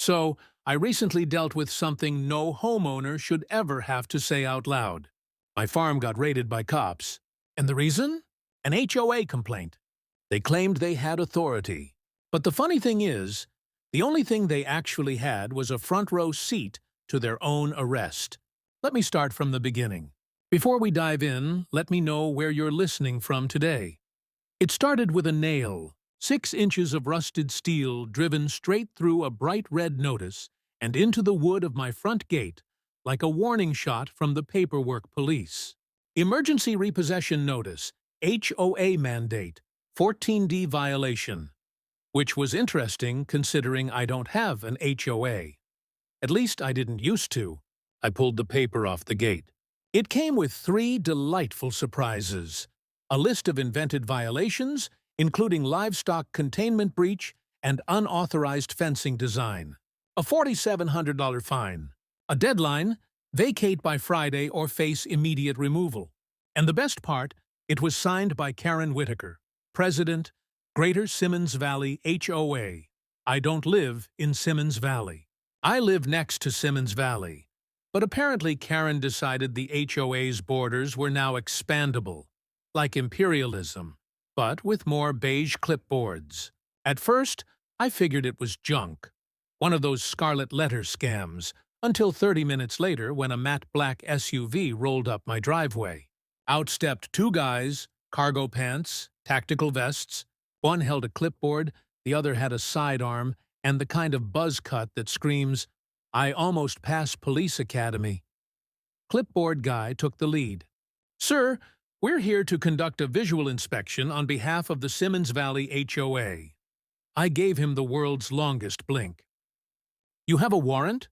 So, I recently dealt with something no homeowner should ever have to say out loud. My farm got raided by cops. And the reason? An HOA complaint. They claimed they had authority. But the funny thing is, the only thing they actually had was a front row seat to their own arrest. Let me start from the beginning. Before we dive in, let me know where you're listening from today. It started with a nail, 6 inches of rusted steel driven straight through a bright red notice and into the wood of my front gate, like a warning shot from the paperwork police. Emergency repossession notice, HOA mandate, 14D violation. Which was interesting considering I don't have an HOA. At least I didn't used to. I pulled the paper off the gate. It came with 3 delightful surprises. A list of invented violations, including livestock containment breach and unauthorized fencing design. A $4,700 fine. A deadline, vacate by Friday or face immediate removal. And the best part, it was signed by Karen Whitaker, President, Greater Simmons Valley HOA. I don't live in Simmons Valley. I live next to Simmons Valley. But apparently Karen decided the HOA's borders were now expandable, like imperialism, but with more beige clipboards. At first, I figured it was junk, one of those scarlet letter scams, until 30 minutes later when a matte black SUV rolled up my driveway. Out stepped 2 guys, cargo pants, tactical vests. One held a clipboard, the other had a sidearm, and the kind of buzz cut that screams, "I almost passed police academy." Clipboard guy took the lead. "Sir, we're here to conduct a visual inspection on behalf of the Simmons Valley HOA. I gave him the world's longest blink. "You have a warrant?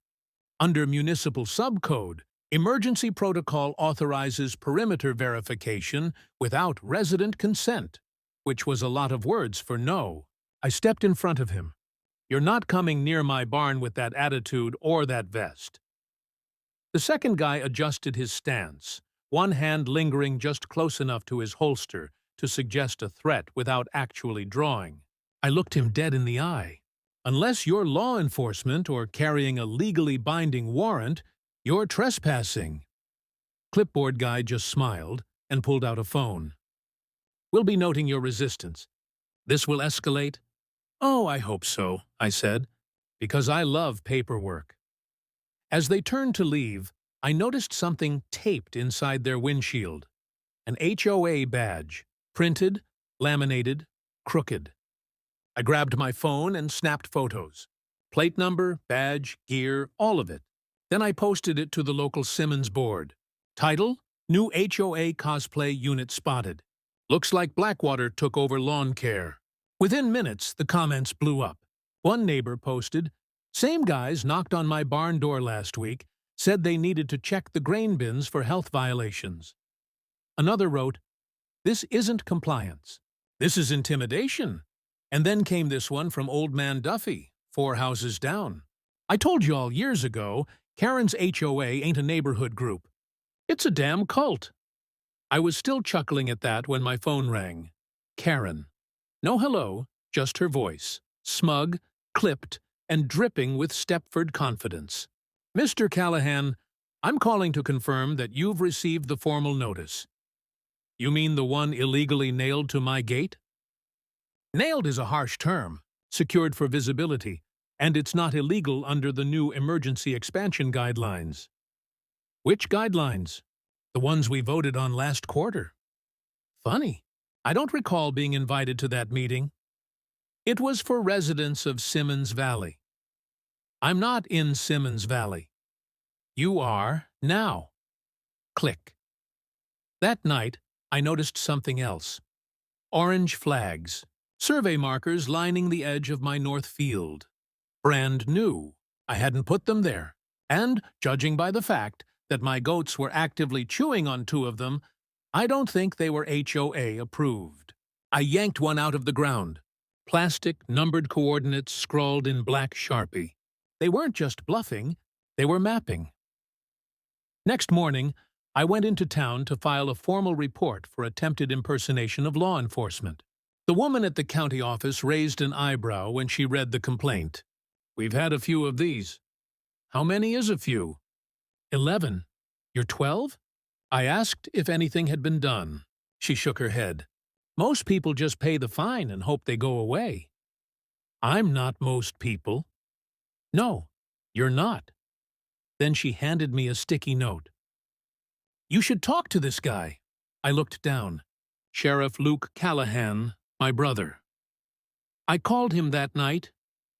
Under municipal subcode, emergency protocol authorizes perimeter verification without resident consent," which was a lot of words for no. I stepped in front of him. "You're not coming near my barn with that attitude or that vest." The second guy adjusted his stance, one hand lingering just close enough to his holster to suggest a threat without actually drawing. I looked him dead in the eye. "Unless you're law enforcement or carrying a legally binding warrant, you're trespassing." Clipboard guy just smiled and pulled out a phone. "We'll be noting your resistance. This will escalate?" "Oh, I hope so," I said, because I love paperwork. As they turned to leave, I noticed something taped inside their windshield. An HOA badge, printed, laminated, crooked. I grabbed my phone and snapped photos. Plate number, badge, gear, all of it. Then I posted it to the local Simmons board. Title, "New HOA cosplay unit spotted. Looks like Blackwater took over lawn care." Within minutes, the comments blew up. One neighbor posted, "Same guys knocked on my barn door last week, said they needed to check the grain bins for health violations." Another wrote, "This isn't compliance. This is intimidation." And then came this one from Old Man Duffy, 4 houses down. "I told y'all years ago, Karen's HOA ain't a neighborhood group. It's a damn cult." I was still chuckling at that when my phone rang. Karen. No hello, just her voice, smug, clipped, and dripping with Stepford confidence. "Mr. Callahan, I'm calling to confirm that you've received the formal notice." "You mean the one illegally nailed to my gate?" "Nailed is a harsh term, secured for visibility, and it's not illegal under the new emergency expansion guidelines." "Which guidelines?" "The ones we voted on last quarter." "Funny. I don't recall being invited to that meeting." "It was for residents of Simmons Valley." "I'm not in Simmons Valley." "You are now." Click. That night, I noticed something else. Orange flags. Survey markers lining the edge of my north field. Brand new. I hadn't put them there. And, judging by the fact that my goats were actively chewing on 2 of them, I don't think they were HOA approved. I yanked one out of the ground. Plastic, numbered coordinates scrawled in black Sharpie. They weren't just bluffing, they were mapping. Next morning, I went into town to file a formal report for attempted impersonation of law enforcement. The woman at the county office raised an eyebrow when she read the complaint. We've had a few of these. How many is a few? 11. You're 12? I asked if anything had been done. She shook her head. Most people just pay the fine and hope they go away. I'm not most people. No, you're not. Then she handed me a sticky note. You should talk to this guy. I looked down. Sheriff Luke Callahan, my brother. I called him that night,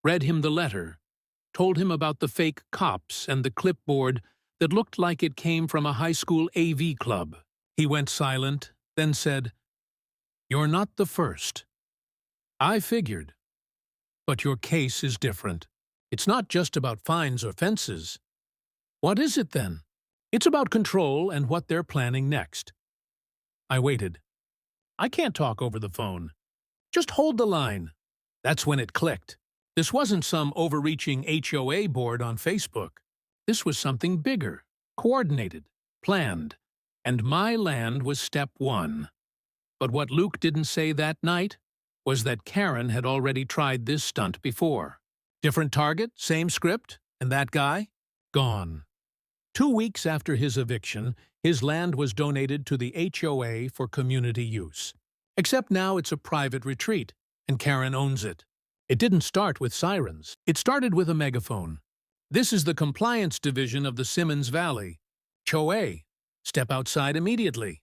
read him the letter, told him about the fake cops and the clipboard that looked like it came from a high school AV club. He went silent, then said, "You're not the first." I figured. But your case is different. It's not just about fines or fences. What is it then? It's about control and what they're planning next. I waited. I can't talk over the phone. Just hold the line. That's when it clicked. This wasn't some overreaching HOA board on Facebook. This was something bigger, coordinated, planned, and my land was step one. But what Luke didn't say that night was that Karen had already tried this stunt before. Different target, same script, and that guy? Gone. 2 weeks after his eviction, his land was donated to the HOA for community use. Except now it's a private retreat, and Karen owns it. It didn't start with sirens. It started with a megaphone. This is the compliance division of the Simmons Valley. HOA. Step outside immediately.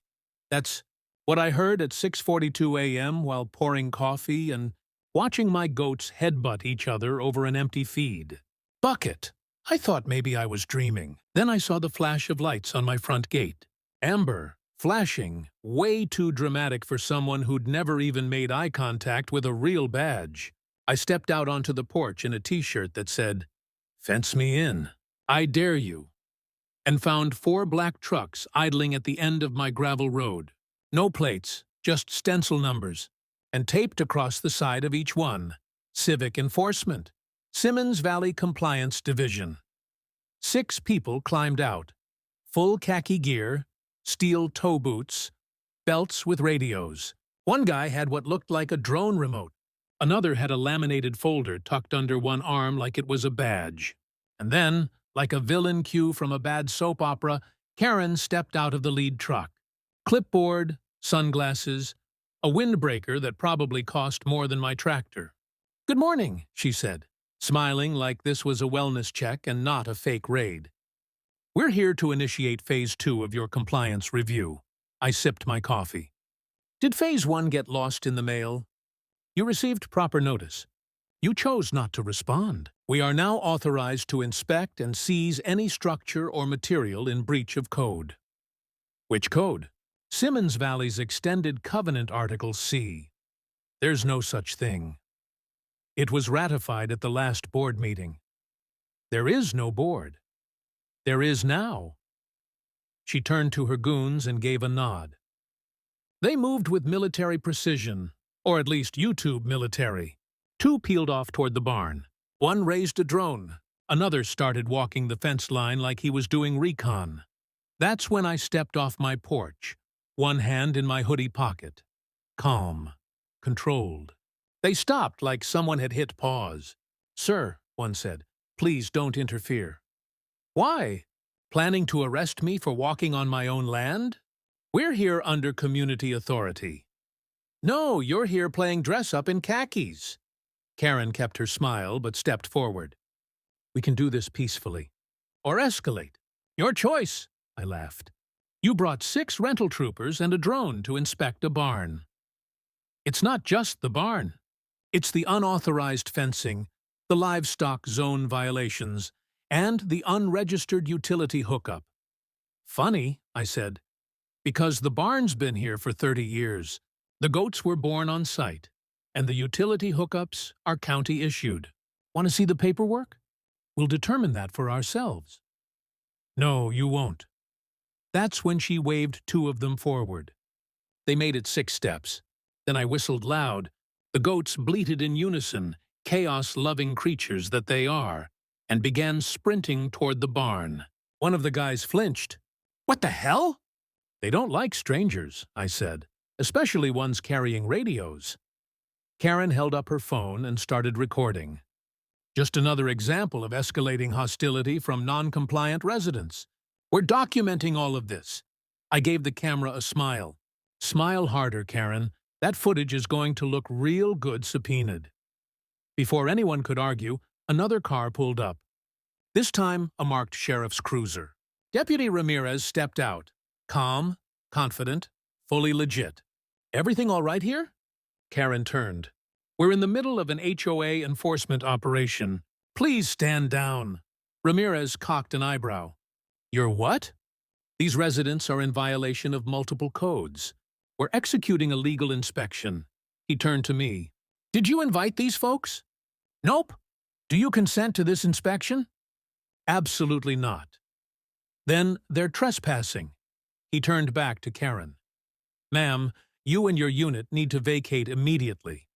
That's what I heard at 6:42 a.m. while pouring coffee and watching my goats headbutt each other over an empty feed. Bucket. I thought maybe I was dreaming. Then I saw the flash of lights on my front gate. Amber, flashing, way too dramatic for someone who'd never even made eye contact with a real badge. I stepped out onto the porch in a t-shirt that said, "Fence me in. I dare you," and found 4 black trucks idling at the end of my gravel road. No plates, just stencil numbers, and taped across the side of each one, Civic Enforcement, Simmons Valley Compliance Division. 6 people climbed out, full khaki gear, steel toe boots, belts with radios. One guy had what looked like a drone remote. Another had a laminated folder tucked under one arm like it was a badge. And then, like a villain cue from a bad soap opera, Karen stepped out of the lead truck. Clipboard, sunglasses, a windbreaker that probably cost more than my tractor. "Good morning," she said, smiling like this was a wellness check and not a fake raid. "We're here to initiate Phase 2 of your compliance review." I sipped my coffee. "Did Phase 1 get lost in the mail? You received proper notice. You chose not to respond. We are now authorized to inspect and seize any structure or material in breach of code." "Which code?" "Simmons Valley's Extended Covenant Article C. There's no such thing. It was ratified at the last board meeting. There is no board. There is now." She turned to her goons and gave a nod. They moved with military precision, or at least YouTube military. 2 peeled off toward the barn. One raised a drone. Another started walking the fence line like he was doing recon. That's when I stepped off my porch, one hand in my hoodie pocket. Calm. Controlled. They stopped like someone had hit pause. "Sir," one said, "please don't interfere." "Why? Planning to arrest me for walking on my own land? We're here under community authority." "No, you're here playing dress-up in khakis." Karen kept her smile but stepped forward. "We can do this peacefully. Or escalate. Your choice," I laughed. "You brought 6 rental troopers and a drone to inspect a barn." "It's not just the barn. It's the unauthorized fencing, the livestock zone violations, and the unregistered utility hookup." "Funny," I said, "because the barn's been here for 30 years. The goats were born on site, and the utility hookups are county-issued. Want to see the paperwork? We'll determine that for ourselves." "No, you won't." That's when she waved 2 of them forward. They made it 6 steps. Then I whistled loud. The goats bleated in unison, chaos-loving creatures that they are, and began sprinting toward the barn. One of the guys flinched. "What the hell?" "They don't like strangers," I said, "especially ones carrying radios." Karen held up her phone and started recording. Just another example of escalating hostility from non-compliant residents. We're documenting all of this. I gave the camera a smile. Smile harder, Karen. That footage is going to look real good subpoenaed. Before anyone could argue, another car pulled up. This time, a marked sheriff's cruiser. Deputy Ramirez stepped out. Calm, confident, fully legit. Everything all right here? Karen turned. We're in the middle of an HOA enforcement operation. Please stand down. Ramirez cocked an eyebrow. You're what? These residents are in violation of multiple codes. We're executing a legal inspection. He turned to me. Did you invite these folks? Nope. Do you consent to this inspection? Absolutely not. Then they're trespassing. He turned back to Karen. Ma'am, you and your unit need to vacate immediately.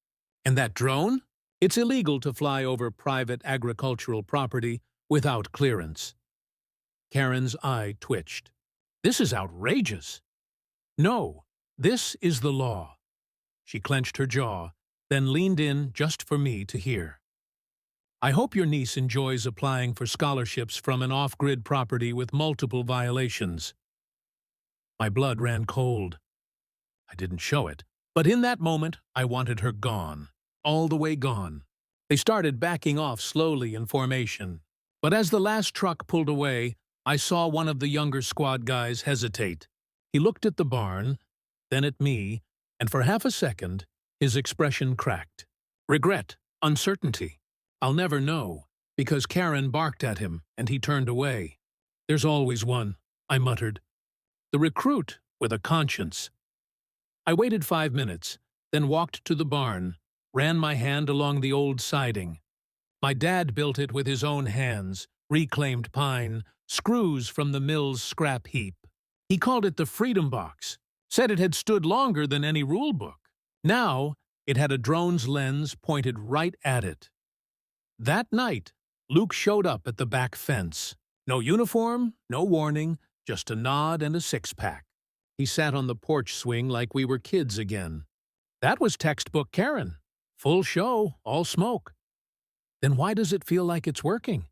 And that drone? It's illegal to fly over private agricultural property without clearance. Karen's eye twitched. This is outrageous. No, this is the law. She clenched her jaw, then leaned in just for me to hear. I hope your niece enjoys applying for scholarships from an off-grid property with multiple violations. My blood ran cold. I didn't show it, but in that moment, I wanted her gone, all the way gone. They started backing off slowly in formation, but as the last truck pulled away, I saw one of the younger squad guys hesitate. He looked at the barn, then at me, and for half a second, his expression cracked. Regret, uncertainty. I'll never know, because Karen barked at him, and he turned away. There's always one, I muttered. The recruit with a conscience. I waited 5 minutes, then walked to the barn, ran my hand along the old siding. My dad built it with his own hands, reclaimed pine, screws from the mill's scrap heap. He called it the Freedom Box, said it had stood longer than any rule book. Now, it had a drone's lens pointed right at it. That night, Luke showed up at the back fence. No uniform, no warning, just a nod and a six-pack. He sat on the porch swing like we were kids again. That was textbook Karen. Full show, all smoke. Then why does it feel like it's working?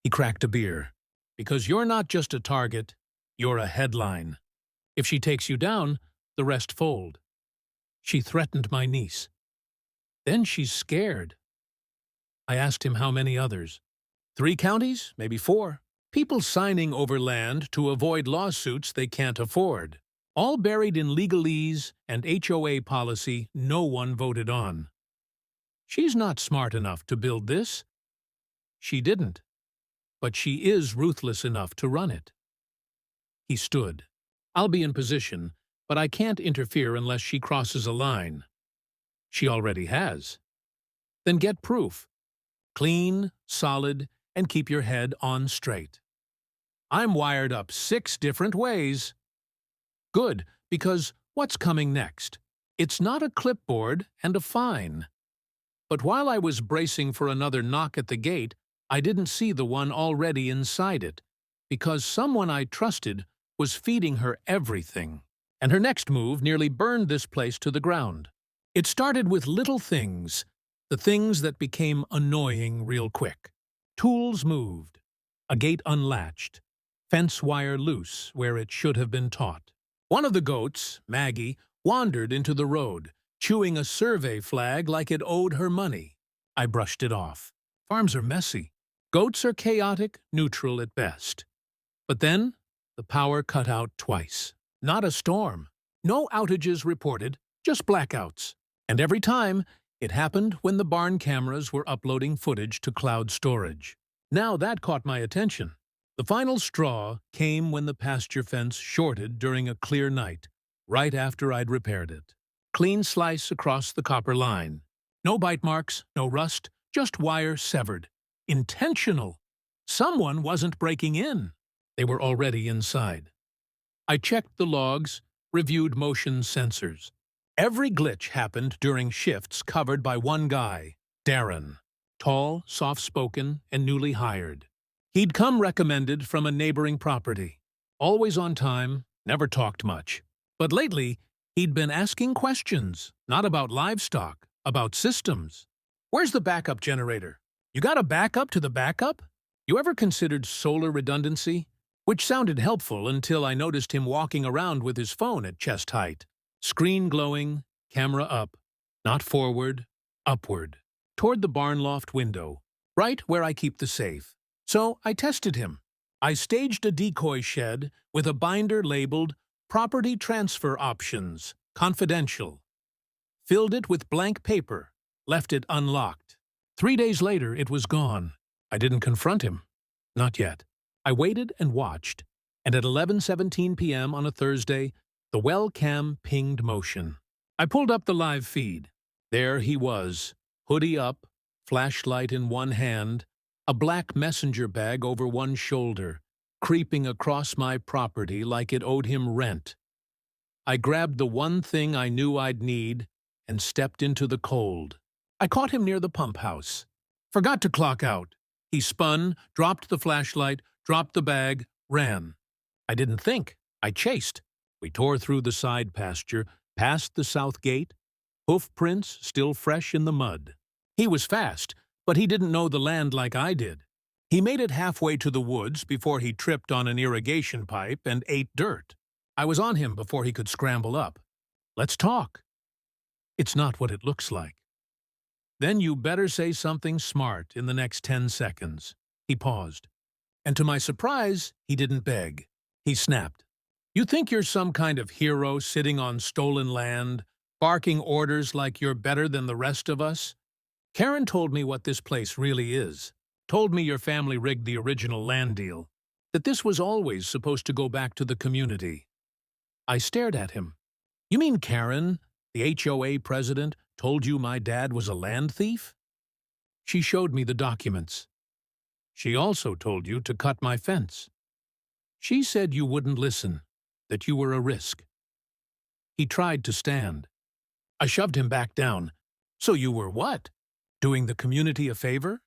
He cracked a beer. Because you're not just a target, you're a headline. If she takes you down, the rest fold. She threatened my niece. Then she's scared. I asked him how many others. 3 counties, maybe 4. People signing over land to avoid lawsuits they can't afford. All buried in legalese and HOA policy no one voted on. She's not smart enough to build this. She didn't. But she is ruthless enough to run it. He stood. I'll be in position, but I can't interfere unless she crosses a line. She already has. Then get proof. Clean, solid, and keep your head on straight. I'm wired up 6 different ways. Good, because what's coming next? It's not a clipboard and a fine. But while I was bracing for another knock at the gate, I didn't see the one already inside it, because someone I trusted was feeding her everything, and her next move nearly burned this place to the ground. It started with little things, the things that became annoying real quick. Tools moved, a gate unlatched, fence wire loose where it should have been taut. One of the goats, Maggie, wandered into the road, chewing a survey flag like it owed her money. I brushed it off. Farms are messy. Goats are chaotic, neutral at best. But then, the power cut out twice. Not a storm. No outages reported, just blackouts. And every time, it happened when the barn cameras were uploading footage to cloud storage. Now that caught my attention. The final straw came when the pasture fence shorted during a clear night, right after I'd repaired it. Clean slice across the copper line. No bite marks, no rust, just wire severed. Intentional. Someone wasn't breaking in. They were already inside. I checked the logs, reviewed motion sensors. Every glitch happened during shifts covered by one guy, Darren. Tall, soft-spoken, and newly hired. He'd come recommended from a neighboring property. Always on time, never talked much. But lately, he'd been asking questions, not about livestock, about systems. Where's the backup generator? You got a backup to the backup? You ever considered solar redundancy? Which sounded helpful until I noticed him walking around with his phone at chest height. Screen glowing, camera up. Not forward, upward. Toward the barn loft window, right where I keep the safe. So I tested him. I staged a decoy shed with a binder labeled Property Transfer Options, Confidential. Filled it with blank paper, left it unlocked. 3 days later, it was gone. I didn't confront him. Not yet. I waited and watched, and at 11:17 p.m. on a Thursday, the well cam pinged motion. I pulled up the live feed. There he was, hoodie up, flashlight in one hand, a black messenger bag over one shoulder, creeping across my property like it owed him rent. I grabbed the one thing I knew I'd need and stepped into the cold. I caught him near the pump house. Forgot to clock out. He spun, dropped the flashlight, dropped the bag, ran. I didn't think. I chased. We tore through the side pasture, past the south gate, hoof prints still fresh in the mud. He was fast, but he didn't know the land like I did. He made it halfway to the woods before he tripped on an irrigation pipe and ate dirt. I was on him before he could scramble up. Let's talk. It's not what it looks like. Then you better say something smart in the next 10 seconds. He paused. And to my surprise, he didn't beg. He snapped. You think you're some kind of hero sitting on stolen land, barking orders like you're better than the rest of us? Karen told me what this place really is. Told me your family rigged the original land deal. That this was always supposed to go back to the community. I stared at him. You mean Karen, the HOA president, told you my dad was a land thief? She showed me the documents. She also told you to cut my fence. She said you wouldn't listen, that you were a risk. He tried to stand. I shoved him back down. So you were what? Doing the community a favor?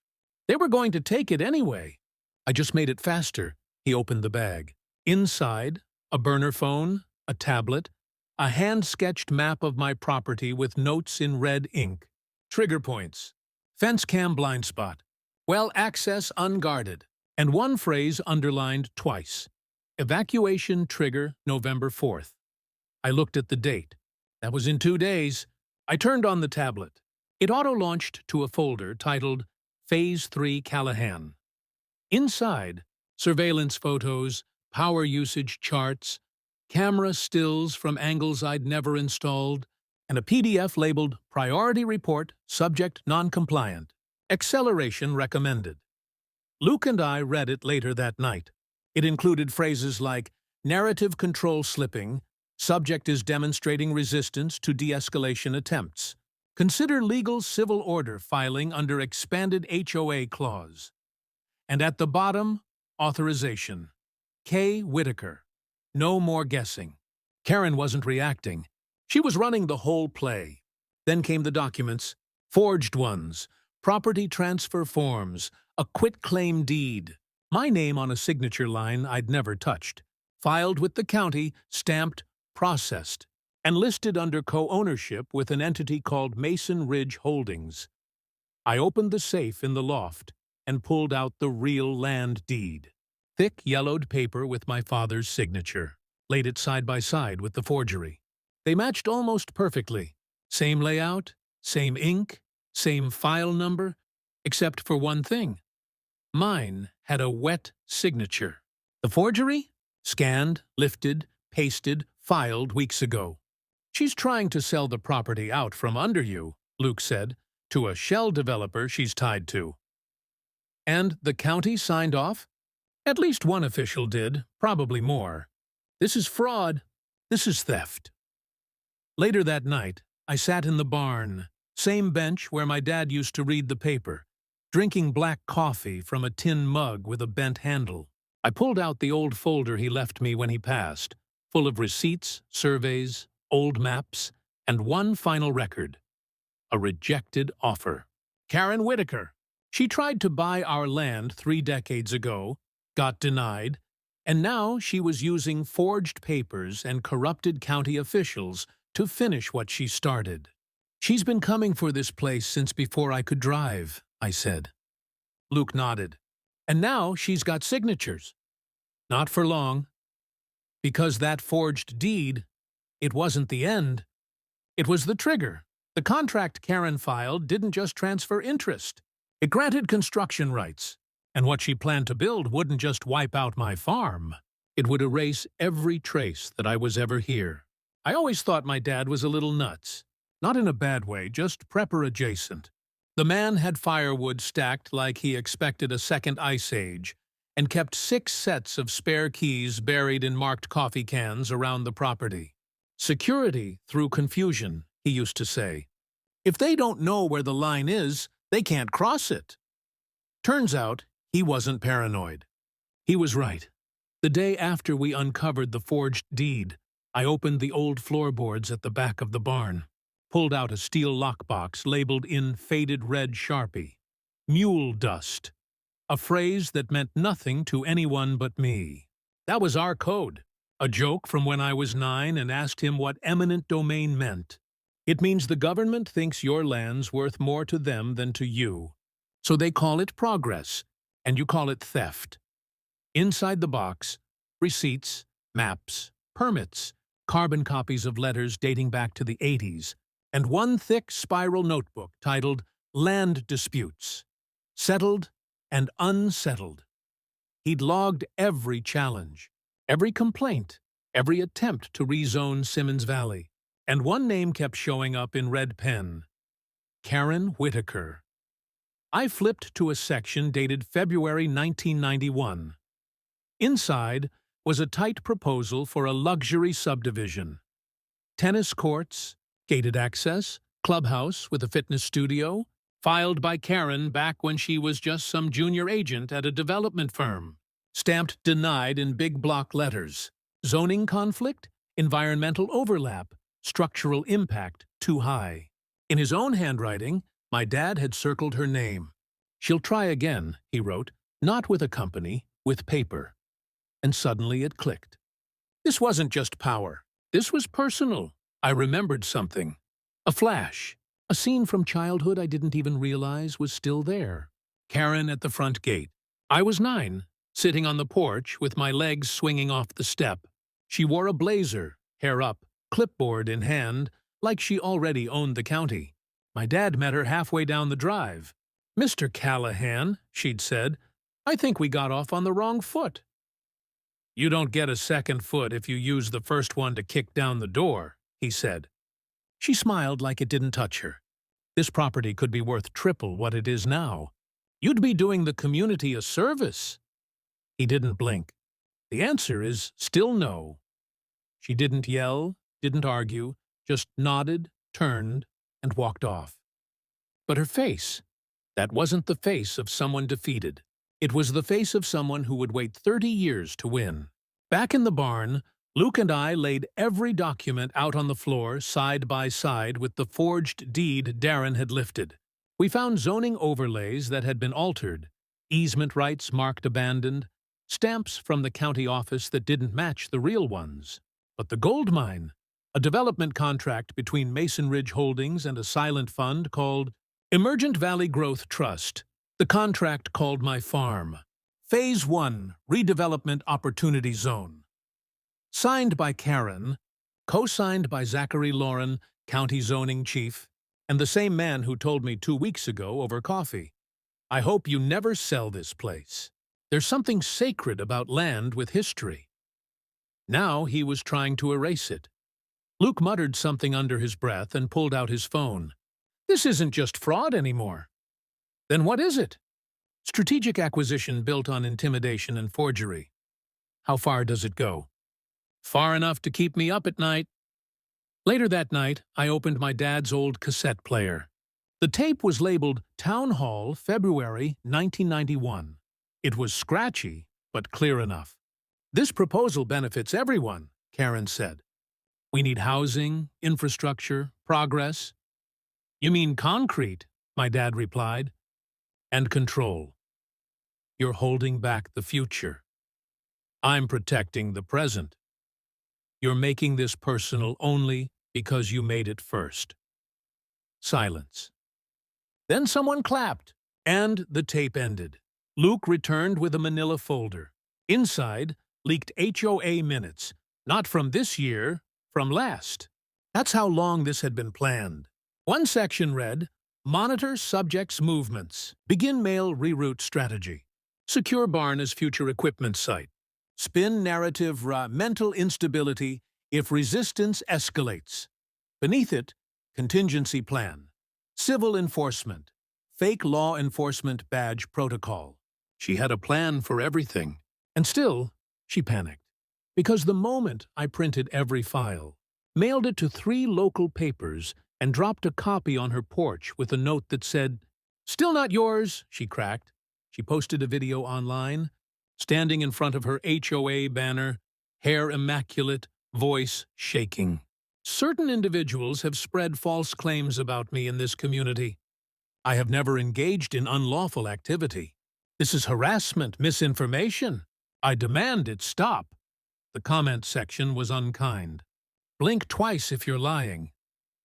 They were going to take it anyway. I just made it faster. He opened the bag. Inside, a burner phone, a tablet, a hand-sketched map of my property with notes in red ink. Trigger points. Fence cam blind spot. Well access unguarded. And one phrase underlined twice. Evacuation trigger November 4th. I looked at the date. That was in 2 days. I turned on the tablet. It auto-launched to a folder titled Phase 3 Callahan. Inside, surveillance photos, power usage charts, camera stills from angles I'd never installed, and a PDF labeled Priority Report, Subject Non-Compliant. Acceleration recommended. Luke and I read it later that night. It included phrases like narrative control slipping, subject is demonstrating resistance to de-escalation attempts. Consider legal civil order filing under expanded HOA clause. And at the bottom, authorization. K. Whitaker. No more guessing. Karen wasn't reacting. She was running the whole play. Then came the documents, forged ones, property transfer forms, a quitclaim deed, my name on a signature line I'd never touched, filed with the county, stamped, processed, and listed under co-ownership with an entity called Mason Ridge Holdings. I opened the safe in the loft and pulled out the real land deed. Thick yellowed paper with my father's signature. Laid it side by side with the forgery. They matched almost perfectly. Same layout, same ink, same file number, except for one thing. Mine had a wet signature. The forgery? Scanned, lifted, pasted, filed weeks ago. She's trying to sell the property out from under you, Luke said, to a shell developer she's tied to. And the county signed off? At least one official did, probably more. This is fraud. This is theft. Later that night, I sat in the barn, same bench where my dad used to read the paper, drinking black coffee from a tin mug with a bent handle. I pulled out the old folder he left me when he passed, full of receipts, surveys, old maps, and one final record. A rejected offer. Karen Whitaker. She tried to buy our land 3 decades ago, got denied, and now she was using forged papers and corrupted county officials to finish what she started. She's been coming for this place since before I could drive, I said. Luke nodded. And now she's got signatures. Not for long. Because that forged deed, it wasn't the end. It was the trigger. The contract Karen filed didn't just transfer interest. It granted construction rights. And what she planned to build wouldn't just wipe out my farm. It would erase every trace that I was ever here. I always thought my dad was a little nuts. Not in a bad way, just prepper adjacent. The man had firewood stacked like he expected a second ice age, and kept 6 sets of spare keys buried in marked coffee cans around the property. Security through confusion, he used to say. If they don't know where the line is, they can't cross it. Turns out, he wasn't paranoid. He was right. The day after we uncovered the forged deed, I opened the old floorboards at the back of the barn, pulled out a steel lockbox labeled in faded red Sharpie. Mule dust. A phrase that meant nothing to anyone but me. That was our code. A joke from when I was 9 and asked him what eminent domain meant. It means the government thinks your land's worth more to them than to you. So they call it progress, and you call it theft. Inside the box, receipts, maps, permits, carbon copies of letters dating back to the 80s, and one thick spiral notebook titled Land Disputes. Settled and unsettled. He'd logged every challenge, every complaint, every attempt to rezone Simmons Valley, and one name kept showing up in red pen. Karen Whitaker. I flipped to a section dated February 1991. Inside was a tight proposal for a luxury subdivision. Tennis courts, gated access, clubhouse with a fitness studio, filed by Karen back when she was just some junior agent at a development firm. Stamped denied in big block letters. Zoning conflict, environmental overlap, structural impact too high. In his own handwriting, my dad had circled her name. She'll try again, he wrote, not with a company, with paper. And suddenly it clicked. This wasn't just power. This was personal. I remembered something. A flash. A scene from childhood I didn't even realize was still there. Karen at the front gate. I was 9, sitting on the porch with my legs swinging off the step. She wore a blazer, hair up, clipboard in hand, like she already owned the county. My dad met her halfway down the drive. "Mr. Callahan," she'd said, "I think we got off on the wrong foot." "You don't get a second foot if you use the first one to kick down the door," he said. She smiled like it didn't touch her. This property could be worth triple what it is now. You'd be doing the community a service. He didn't blink. The answer is still no. She didn't yell, didn't argue, just nodded, turned, and walked off. But her face, that wasn't the face of someone defeated. It was the face of someone who would wait 30 years to win. Back in the barn, Luke and I laid every document out on the floor side by side with the forged deed Darren had lifted. We found zoning overlays that had been altered, easement rights marked abandoned, stamps from the county office that didn't match the real ones. But the gold mine, a development contract between Mason Ridge Holdings and a silent fund called Emergent Valley Growth Trust. The contract called my farm. Phase 1, Redevelopment Opportunity Zone. Signed by Karen, co-signed by Zachary Lauren, County Zoning Chief, and the same man who told me 2 weeks ago over coffee. I hope you never sell this place. There's something sacred about land with history. Now he was trying to erase it. Luke muttered something under his breath and pulled out his phone. This isn't just fraud anymore. Then what is it? Strategic acquisition built on intimidation and forgery. How far does it go? Far enough to keep me up at night. Later that night, I opened my dad's old cassette player. The tape was labeled Town Hall, February 1991. It was scratchy, but clear enough. This proposal benefits everyone, Karen said. We need housing, infrastructure, progress. You mean concrete, my dad replied. And control. You're holding back the future. I'm protecting the present. You're making this personal only because you made it first. Silence. Then someone clapped. And the tape ended. Luke returned with a manila folder. Inside, leaked HOA minutes, not from this year, from last. That's how long this had been planned. One section read, Monitor subject's movements. Begin mail reroute strategy. Secure barn as future equipment site. Spin narrative mental instability if resistance escalates. Beneath it, contingency plan. Civil enforcement. Fake law enforcement badge protocol. She had a plan for everything. And still, she panicked. Because the moment I printed every file, mailed it to 3 local papers, and dropped a copy on her porch with a note that said, "Still not yours," she cracked. She posted a video online, standing in front of her HOA banner, hair immaculate, voice shaking. Certain individuals have spread false claims about me in this community. I have never engaged in unlawful activity. This is harassment, misinformation. I demand it stop. The comment section was unkind. Blink twice if you're lying.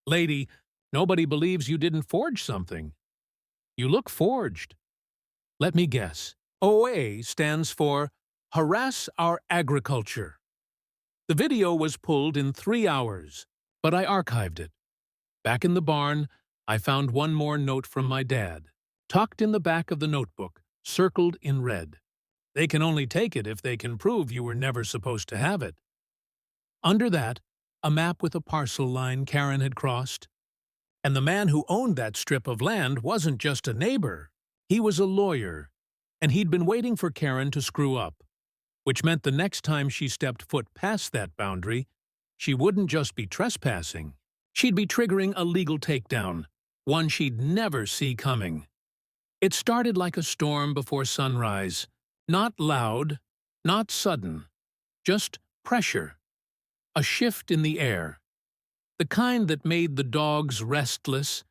Lady, nobody believes you didn't forge something. You look forged. Let me guess. OA stands for Harass Our Agriculture. The video was pulled in 3 hours, but I archived it. Back in the barn, I found one more note from my dad, tucked in the back of the notebook, circled in red. They can only take it if they can prove you were never supposed to have it. Under that, a map with a parcel line Karen had crossed. And the man who owned that strip of land wasn't just a neighbor. He was a lawyer, and he'd been waiting for Karen to screw up, which meant the next time she stepped foot past that boundary, she wouldn't just be trespassing. She'd be triggering a legal takedown, one she'd never see coming. It started like a storm before sunrise, not loud, not sudden, just pressure. A shift in the air, the kind that made the dogs restless,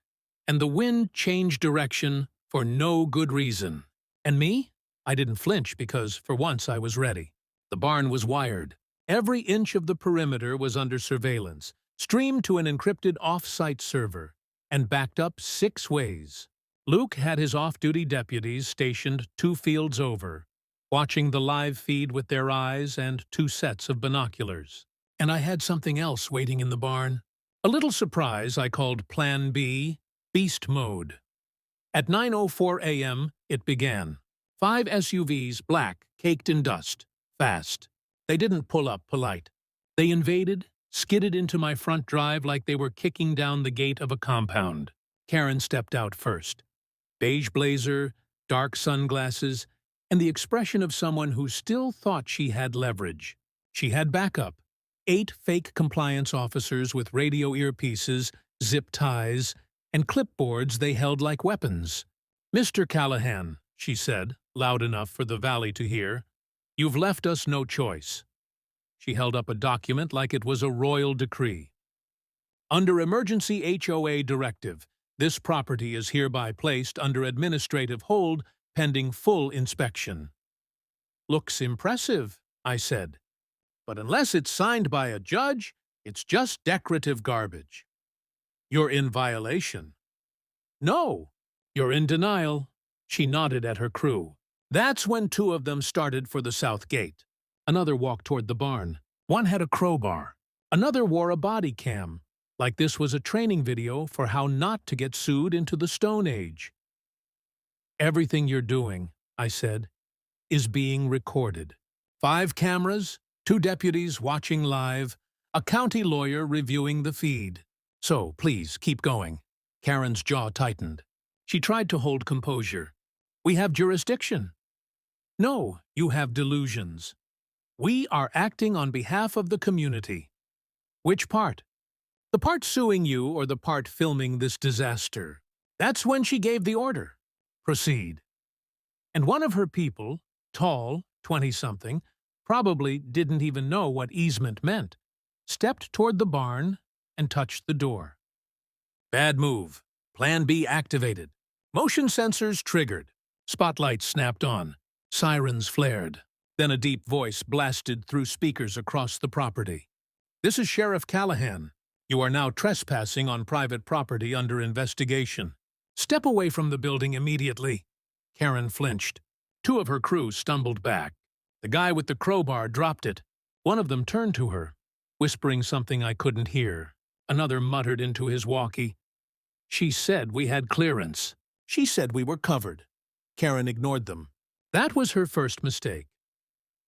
and the wind change direction for no good reason. And me? I didn't flinch because, for once, I was ready. The barn was wired. Every inch of the perimeter was under surveillance, streamed to an encrypted off-site server, and backed up 6 ways. Luke had his off-duty deputies stationed 2 fields over, watching the live feed with their eyes and 2 sets of binoculars. And I had something else waiting in the barn. A little surprise I called Plan B, Beast Mode. At 9:04 a.m., it began. 5 SUVs, black, caked in dust, fast. They didn't pull up polite. They invaded, skidded into my front drive like they were kicking down the gate of a compound. Karen stepped out first. Beige blazer, dark sunglasses, and the expression of someone who still thought she had leverage. She had backup. 8 fake compliance officers with radio earpieces, zip ties, and clipboards they held like weapons. "Mr. Callahan," she said, loud enough for the valley to hear, "you've left us no choice." She held up a document like it was a royal decree. "Under emergency HOA directive, this property is hereby placed under administrative hold pending full inspection." "Looks impressive," I said. "But unless it's signed by a judge, it's just decorative garbage." "You're in violation." "No, you're in denial." She nodded at her crew. That's when 2 of them started for the south gate. Another walked toward the barn. One had a crowbar. Another wore a body cam, like this was a training video for how not to get sued into the Stone Age. "Everything you're doing," I said, "is being recorded. 5 cameras, 2 deputies watching live, a county lawyer reviewing the feed. So, please, keep going." Karen's jaw tightened. She tried to hold composure. "We have jurisdiction." "No, you have delusions. We are acting on behalf of the community." "Which part? The part suing you or the part filming this disaster?" That's when she gave the order. "Proceed." And one of her people, tall, 20-something, probably didn't even know what easement meant, stepped toward the barn and touched the door. "Bad move. Plan B activated. Motion sensors triggered." Spotlights snapped on. Sirens flared. Then a deep voice blasted through speakers across the property. "This is Sheriff Callahan. You are now trespassing on private property under investigation. Step away from the building immediately." Karen flinched. Two of her crew stumbled back. The guy with the crowbar dropped it. One of them turned to her, whispering something I couldn't hear. Another muttered into his walkie. She said we had clearance. She said we were covered. Karen ignored them. That was her first mistake.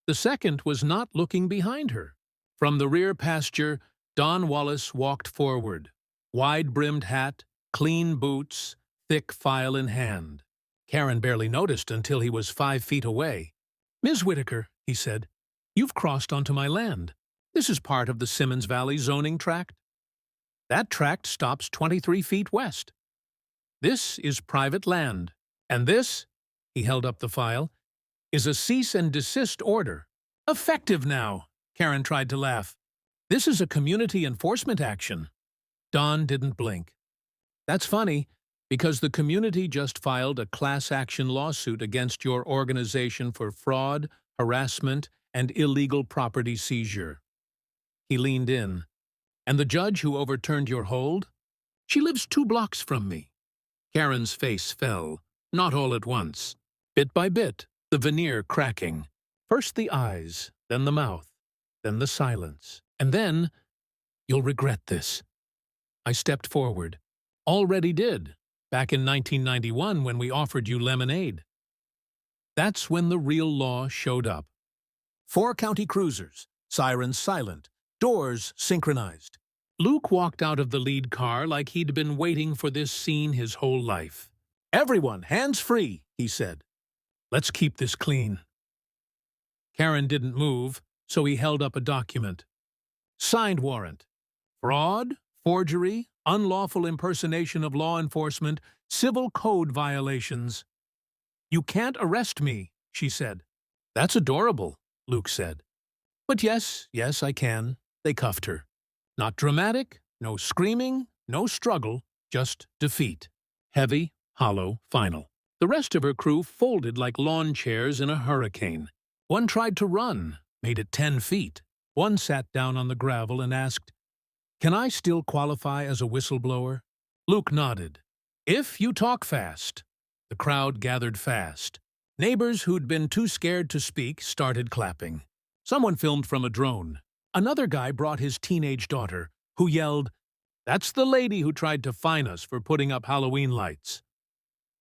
The second was not looking behind her. From the rear pasture, Don Wallace walked forward. Wide-brimmed hat, clean boots, thick file in hand. Karen barely noticed until he was 5 feet away. "Ms. Whitaker," he said, "you've crossed onto my land. This is part of the Simmons Valley zoning tract. That tract stops 23 feet west. This is private land. And this," he held up the file, "is a cease and desist order. Effective now." Karen tried to laugh. "This is a community enforcement action." Don didn't blink. "That's funny, because the community just filed a class action lawsuit against your organization for fraud, harassment, and illegal property seizure." He leaned in. "And the judge who overturned your hold? She lives 2 blocks from me." Karen's face fell, not all at once. Bit by bit, the veneer cracking. First the eyes, then the mouth, then the silence. And then, "You'll regret this." I stepped forward. "Already did, back in 1991 when we offered you lemonade." That's when the real law showed up. 4 county cruisers, sirens silent, doors synchronized. Luke walked out of the lead car like he'd been waiting for this scene his whole life. "Everyone, hands free," he said. "Let's keep this clean." Karen didn't move, so he held up a document. Signed warrant. Fraud, forgery, unlawful impersonation of law enforcement, civil code violations. "You can't arrest me," she said. "That's adorable," Luke said. "But yes, I can." They cuffed her. Not dramatic, no screaming, no struggle, just defeat. Heavy, hollow, final. The rest of her crew folded like lawn chairs in a hurricane. One tried to run, made it 10 feet. One sat down on the gravel and asked, "Can I still qualify as a whistleblower?" Luke nodded. "If you talk fast." The crowd gathered fast. Neighbors who'd been too scared to speak started clapping. Someone filmed from a drone. Another guy brought his teenage daughter, who yelled, "That's the lady who tried to fine us for putting up Halloween lights."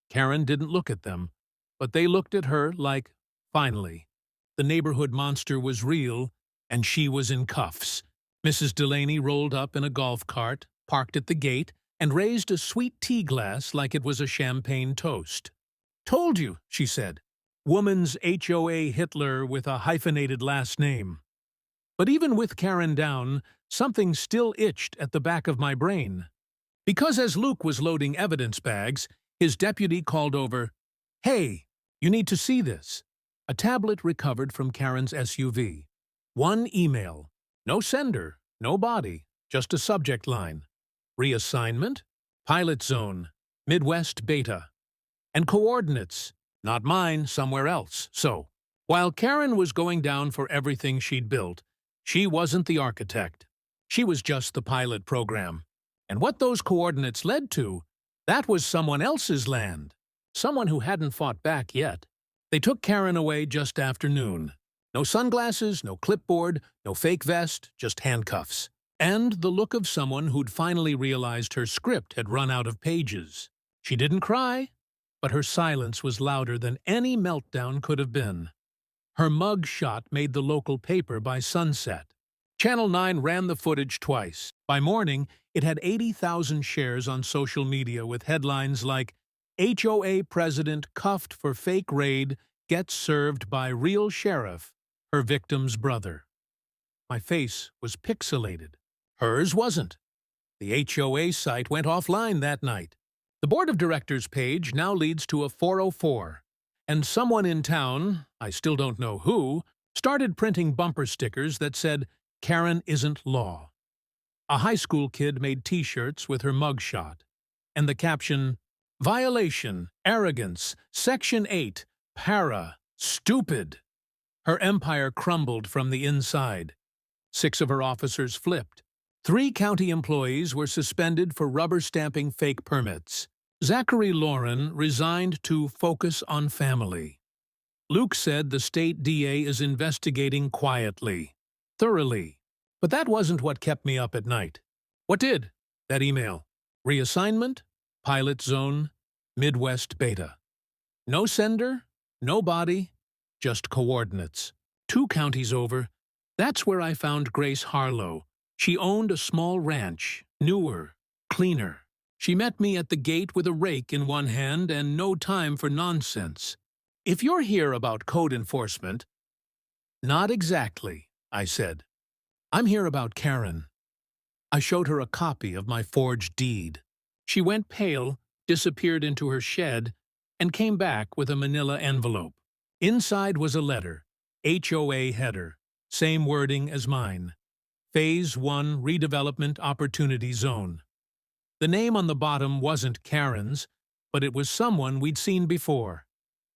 Karen didn't look at them, but they looked at her like, finally. The neighborhood monster was real, and she was in cuffs. Mrs. Delaney rolled up in a golf cart, parked at the gate, and raised a sweet tea glass like it was a champagne toast. "Told you," she said. "Woman's HOA Hitler with a hyphenated last name." But even with Karen down, something still itched at the back of my brain. Because as Luke was loading evidence bags, his deputy called over, "Hey, you need to see this." A tablet recovered from Karen's SUV. 1 email. No sender, no body, just a subject line. Reassignment, pilot zone, Midwest Beta. And coordinates, not mine, somewhere else. So, while Karen was going down for everything she'd built, she wasn't the architect. She was just the pilot program. And what those coordinates led to, that was someone else's land. Someone who hadn't fought back yet. They took Karen away just after noon. No sunglasses, no clipboard, no fake vest, just handcuffs. And the look of someone who'd finally realized her script had run out of pages. She didn't cry, but her silence was louder than any meltdown could have been. Her mug shot made the local paper by sunset. Channel 9 ran the footage twice. By morning, it had 80,000 shares on social media with headlines like, "HOA president cuffed for fake raid, gets served by real sheriff, her victim's brother." My face was pixelated. Hers wasn't. The HOA site went offline that night. The board of directors page now leads to a 404. And someone in town, I still don't know who, started printing bumper stickers that said, "Karen isn't law." A high school kid made T-shirts with her mugshot, and the caption, "Violation, arrogance, Section 8, para, stupid." Her empire crumbled from the inside. 6 of her officers flipped. 3 county employees were suspended for rubber stamping fake permits. Zachary Lauren resigned to focus on family. Luke said the state DA is investigating quietly, thoroughly. But that wasn't what kept me up at night. What did? That email. Reassignment, pilot zone, Midwest beta. No sender, no body, just coordinates. 2 counties over. That's where I found Grace Harlow. She owned a small ranch, newer, cleaner. She met me at the gate with a rake in one hand and no time for nonsense. If you're here about code enforcement— Not exactly, I said. I'm here about Karen. I showed her a copy of my forged deed. She went pale, disappeared into her shed, and came back with a manila envelope. Inside was a letter, HOA header, same wording as mine. Phase 1 Redevelopment Opportunity Zone. The name on the bottom wasn't Karen's, but it was someone we'd seen before.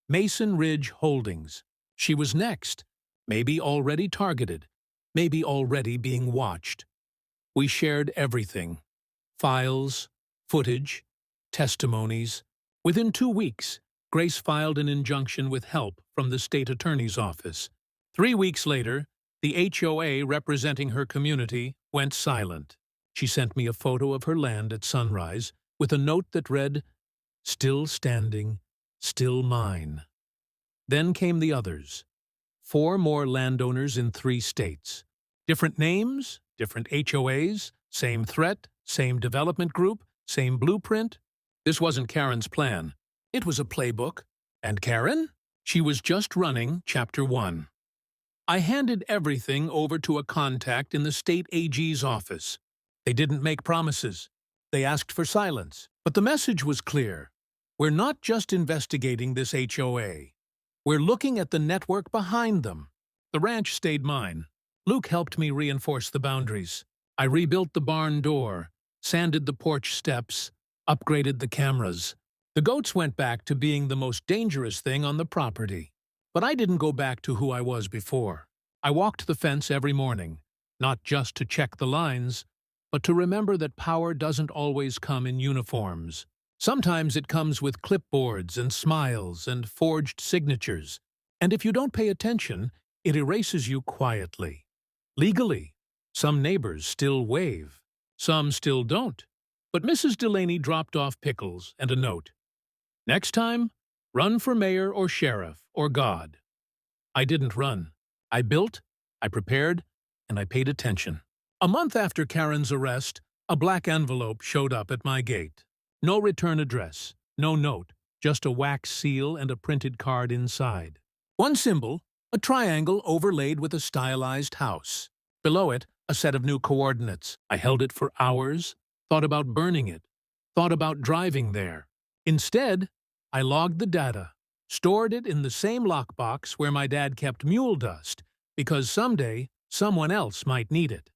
Mason Ridge Holdings. She was next, maybe already targeted, maybe already being watched. We shared everything. Files, footage, testimonies. Within 2 weeks, Grace filed an injunction with help from the state attorney's office. 3 weeks later, the HOA representing her community went silent. She sent me a photo of her land at sunrise with a note that read, "Still standing, still mine." Then came the others. 4 more landowners in 3 states. Different names, different HOAs, same threat, same development group, same blueprint. This wasn't Karen's plan. It was a playbook. And Karen? She was just running Chapter 1. I handed everything over to a contact in the state AG's office. They didn't make promises. They asked for silence. But the message was clear. We're not just investigating this HOA. We're looking at the network behind them. The ranch stayed mine. Luke helped me reinforce the boundaries. I rebuilt the barn door, sanded the porch steps, upgraded the cameras. The goats went back to being the most dangerous thing on the property. But I didn't go back to who I was before. I walked the fence every morning, not just to check the lines, but to remember that power doesn't always come in uniforms. Sometimes it comes with clipboards and smiles and forged signatures. And if you don't pay attention, it erases you quietly. Legally, some neighbors still wave. Some still don't. But Mrs. Delaney dropped off pickles and a note. Next time, run for mayor or sheriff or God. I didn't run. I built, I prepared, and I paid attention. A month after Karen's arrest, a black envelope showed up at my gate. No return address, no note, just a wax seal and a printed card inside. One symbol, a triangle overlaid with a stylized house. Below it, a set of new coordinates. I held it for hours, thought about burning it, thought about driving there. Instead, I logged the data, stored it in the same lockbox where my dad kept mule dust, because someday someone else might need it.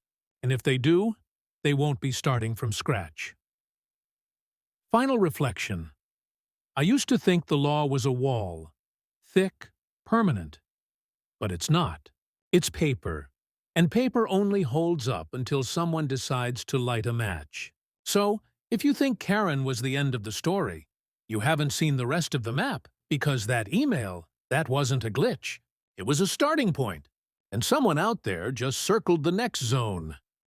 And if they do, they won't be starting from scratch. Final reflection. I used to think the law was a wall, thick, permanent. But it's not. It's paper. And paper only holds up until someone decides to light a match. So, if you think Karen was the end of the story, you haven't seen the rest of the map, because that email, that wasn't a glitch. It was a starting point. And someone out there just circled the next zone.